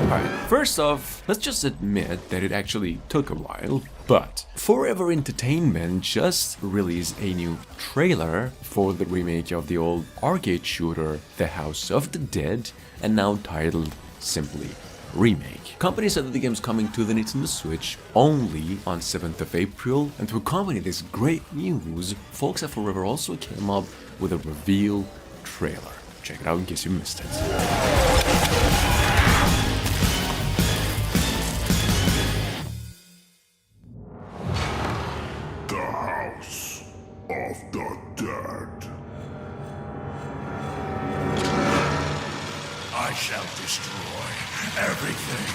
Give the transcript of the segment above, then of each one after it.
Alright, first off, let's just admit that it actually took a while, but Forever Entertainment just released a new trailer for the remake of the old arcade shooter The House of the Dead, and now titled simply Remake. Company said that the game's coming to the Nintendo Switch only on 7th of April, and to accompany this great news, folks at Forever also came up with a reveal trailer. Check it out in case you missed it. Of the dead. I shall destroy everything.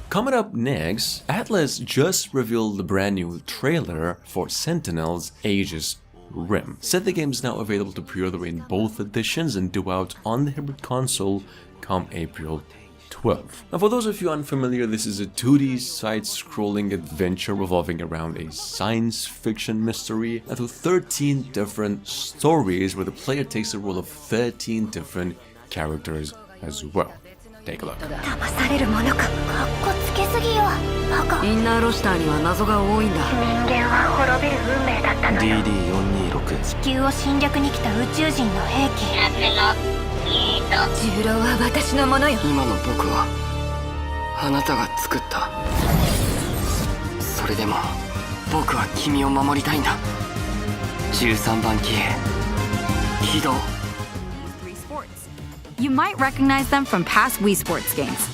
Coming up next, Atlas just revealed the brand new trailer for Sentinels Aegis Rim. Said the game is now available to pre-order in both editions and due out on the hybrid console come April 12th. Now for those of you unfamiliar, this is a 2D side-scrolling adventure revolving around a science fiction mystery and through 13 different stories where the player takes the role of 13 different characters as well. Take a look. 騙されるものか。かっこつけすぎよ。バカ。インナーロシターには謎が多いんだ。人間は滅びる運命だったのよ。DD426。地球を侵略に来た宇宙人の兵器。重郎は私のものよ。今の僕はあなたが作った。それでも僕は君を守りたいんだ。13番機へ起動。You might recognize them from past Wii Sports games.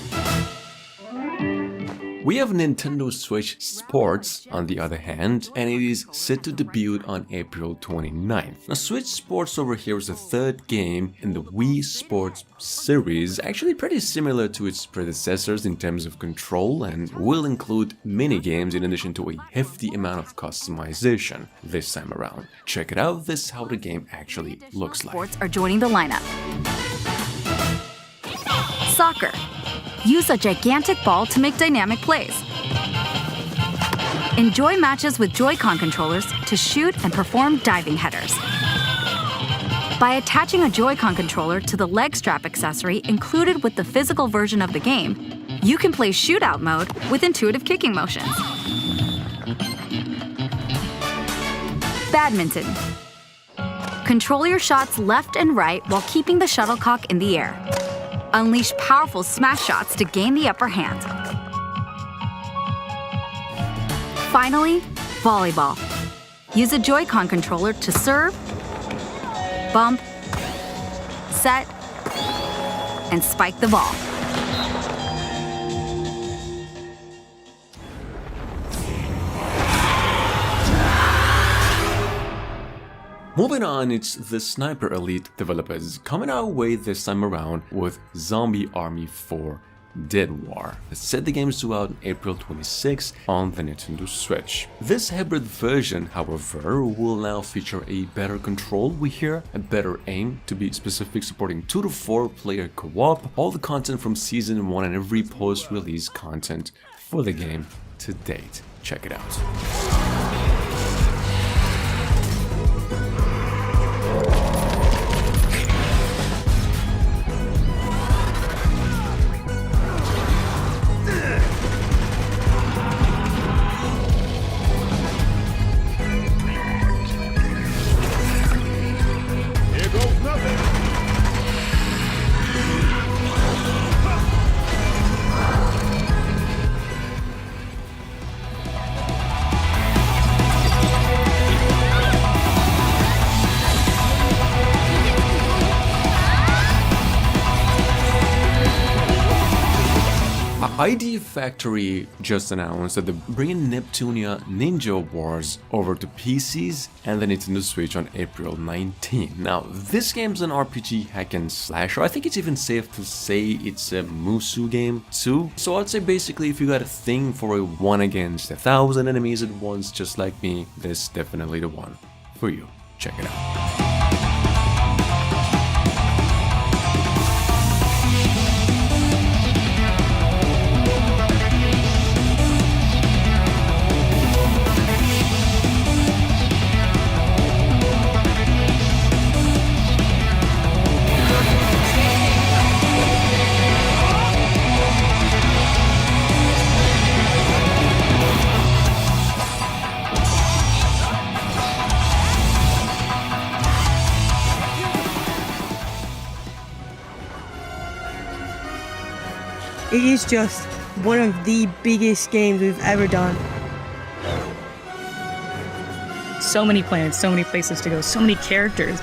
We have Nintendo Switch Sports on the other hand, and it is set to debut on April 29th. Now Switch Sports over here is the third game in the Wii Sports series, actually pretty similar to its predecessors in terms of control, and will include mini-games in addition to a hefty amount of customization this time around. Check it out, this is how the game actually looks like. Sports are joining the lineup. Soccer. Use a gigantic ball to make dynamic plays. Enjoy matches with Joy-Con controllers to shoot and perform diving headers. By attaching a Joy-Con controller to the leg strap accessory included with the physical version of the game, you can play shootout mode with intuitive kicking motions. Badminton. Control your shots left and right while keeping the shuttlecock in the air. Unleash powerful smash shots to gain the upper hand. Finally, volleyball. Use a Joy-Con controller to serve, bump, set, and spike the ball. Moving on, it's the Sniper Elite developers coming our way this time around with Zombie Army 4 Dead War. It said the game is due out on April 26 on the Nintendo Switch. This hybrid version, however, will now feature a better control, we hear, a better aim, to be specific, supporting 2 to 4 player co-op, all the content from Season 1 and every post-release content for the game to date. Check it out. ID Factory just announced that they're bringing Neptunia Ninja Wars over to PCs and the Nintendo Switch on April 19. Now, this game's an RPG hack and slasher. I think it's even safe to say it's a Musu game too. So I'd say basically if you got a thing for a 1 against 1,000 enemies at once just like me, this is definitely the one for you. Check it out. It is just one of the biggest games we've ever done. So many planets, so many places to go, so many characters.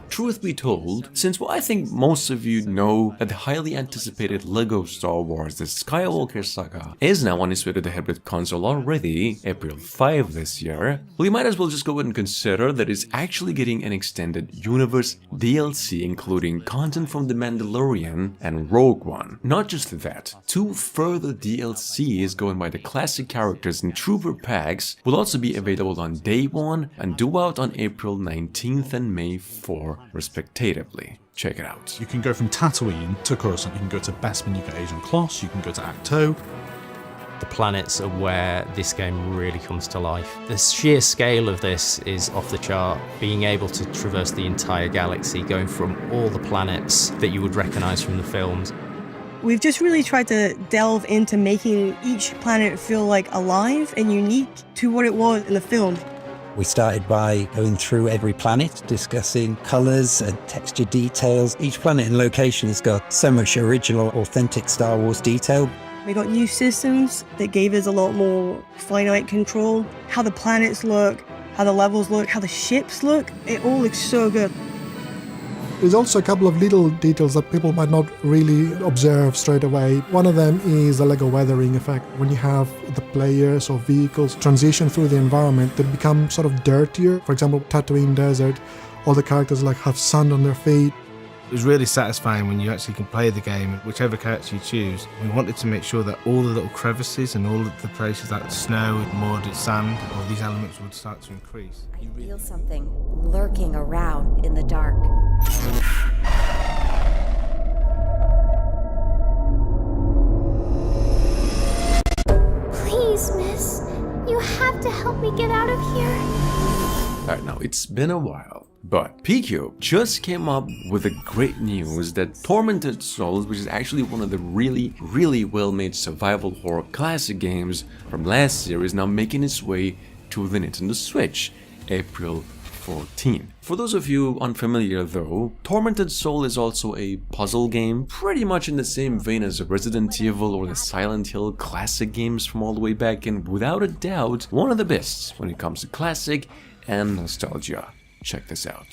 Truth be told, since I think most of you know that the highly anticipated LEGO Star Wars The Skywalker Saga is now on its way to the hybrid console already, April 5 this year, well, you might as well just go ahead and consider that it's actually getting an extended universe DLC including content from The Mandalorian and Rogue One. Not just that, 2 further DLCs going by the classic characters and trooper packs will also be available on day 1 and due out on April 19th and May 4 respectively. Check it out. You can go from Tatooine to Coruscant, you can go to Bespin, you get Agent Kloss, you can go to Acto. The planets are where this game really comes to life. The sheer scale of this is off the chart. Being able to traverse the entire galaxy, going from all the planets that you would recognise from the films. We've just really tried to delve into making each planet feel like alive and unique to what it was in the film. We started by going through every planet, discussing colours and texture details. Each planet and location has got so much original, authentic Star Wars detail. We got new systems that gave us a lot more finite control. How the planets look, how the levels look, how the ships look, it all looks so good. There's also a couple of little details that people might not really observe straight away. One of them is the LEGO weathering effect. When you have the players or vehicles transition through the environment, they become sort of dirtier. For example, Tatooine Desert, all the characters like have sand on their feet. It was really satisfying when you actually can play the game, whichever character you choose. We wanted to make sure that all the little crevices and all of the places that snow, mud, sand, all these elements would start to increase. I feel something lurking around in the dark. Please, miss. You have to help me get out of here. Alright, now it's been a while, but PQ just came up with the great news that Tormented Souls, which is actually one of the really well-made survival horror classic games from last series, now making its way to the Nintendo Switch, April 14. For those of you unfamiliar though, Tormented Soul is also a puzzle game, pretty much in the same vein as Resident Evil or the Silent Hill classic games from all the way back, and without a doubt, one of the best when it comes to classic and nostalgia. Check this out.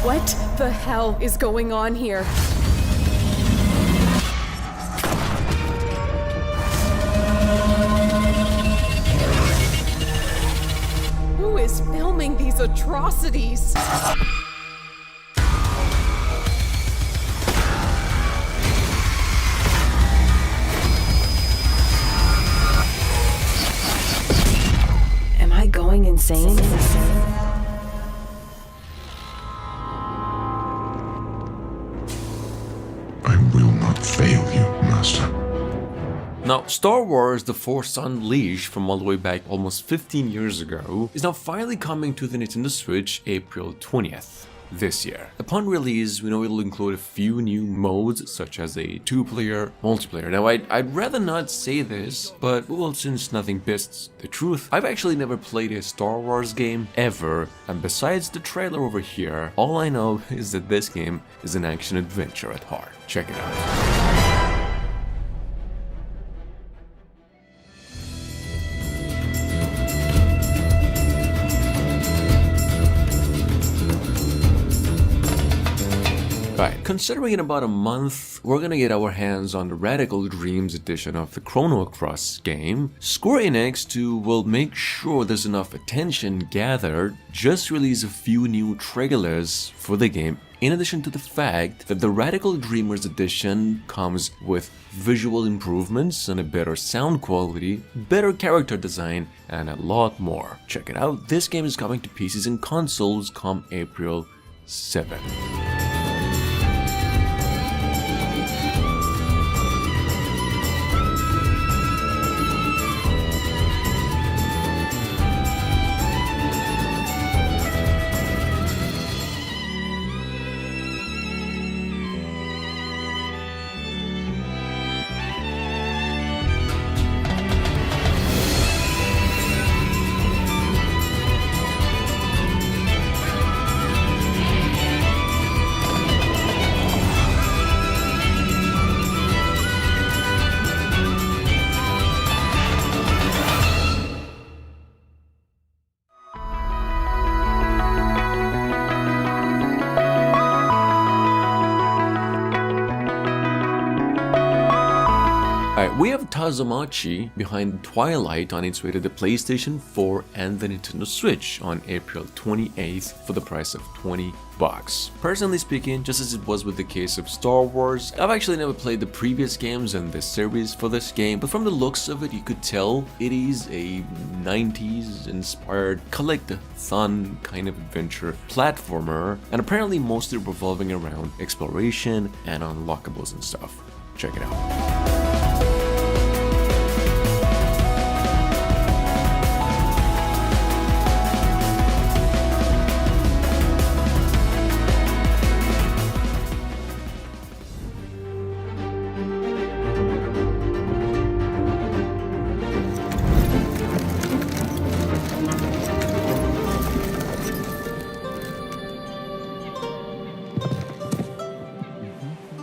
What the hell is going on here? Who is filming these atrocities? Am I going insane? I will not fail you, Master. Now, Star Wars The Force Unleashed from all the way back almost 15 years ago is now finally coming to the Nintendo Switch April 20th this year. Upon release, we know it'll include a few new modes such as a 2-player multiplayer. Now, I'd rather not say this, but well, since nothing beats the truth, I've actually never played a Star Wars game ever, and besides the trailer over here, all I know is that this game is an action-adventure at heart. Check it out. Right, considering in about a month we're gonna get our hands on the Radical Dreams edition of the Chrono Cross game, Square Enix, to, well, make sure there's enough attention gathered, just release a few new trailers for the game, in addition to the fact that the Radical Dreamers edition comes with visual improvements and a better sound quality, better character design, and a lot more. Check it out, this game is coming to PCs and consoles come April 7. Alright, we have Tazumachi behind Twilight on its way to the PlayStation 4 and the Nintendo Switch on April 28th for the price of $20. Personally speaking, just as it was with the case of Star Wars, I've actually never played the previous games in this series for this game, but from the looks of it, you could tell it is a 90s inspired collect-a-thon kind of adventure platformer, and apparently mostly revolving around exploration and unlockables and stuff. Check it out.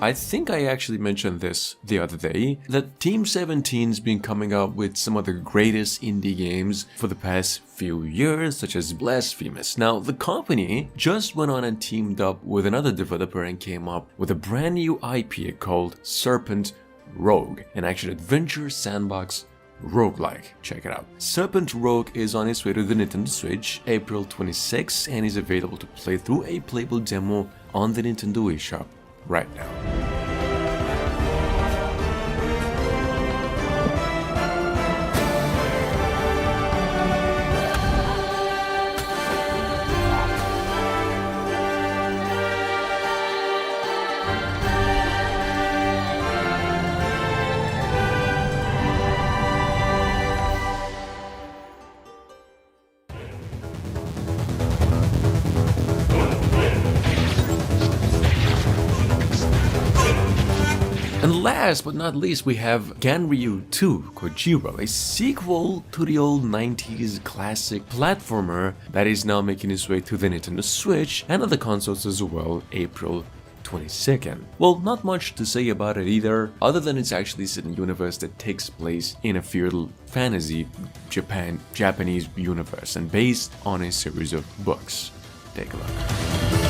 I think I actually mentioned this the other day, that Team 17's been coming up with some of the greatest indie games for the past few years, such as Blasphemous. Now, the company just went on and teamed up with another developer and came up with a brand new IP called Serpent Rogue, an action-adventure sandbox roguelike. Check it out. Serpent Rogue is on its way to the Nintendo Switch April 26 and is available to play through a playable demo on the Nintendo eShop right now. And last but not least, we have Ganryu 2 Kojiro, a sequel to the old 90s classic platformer that is now making its way to the Nintendo Switch and other consoles as well, April 22nd. Well, not much to say about it either, other than it's actually set in a universe that takes place in a feudal fantasy Japanese universe and based on a series of books. Take a look.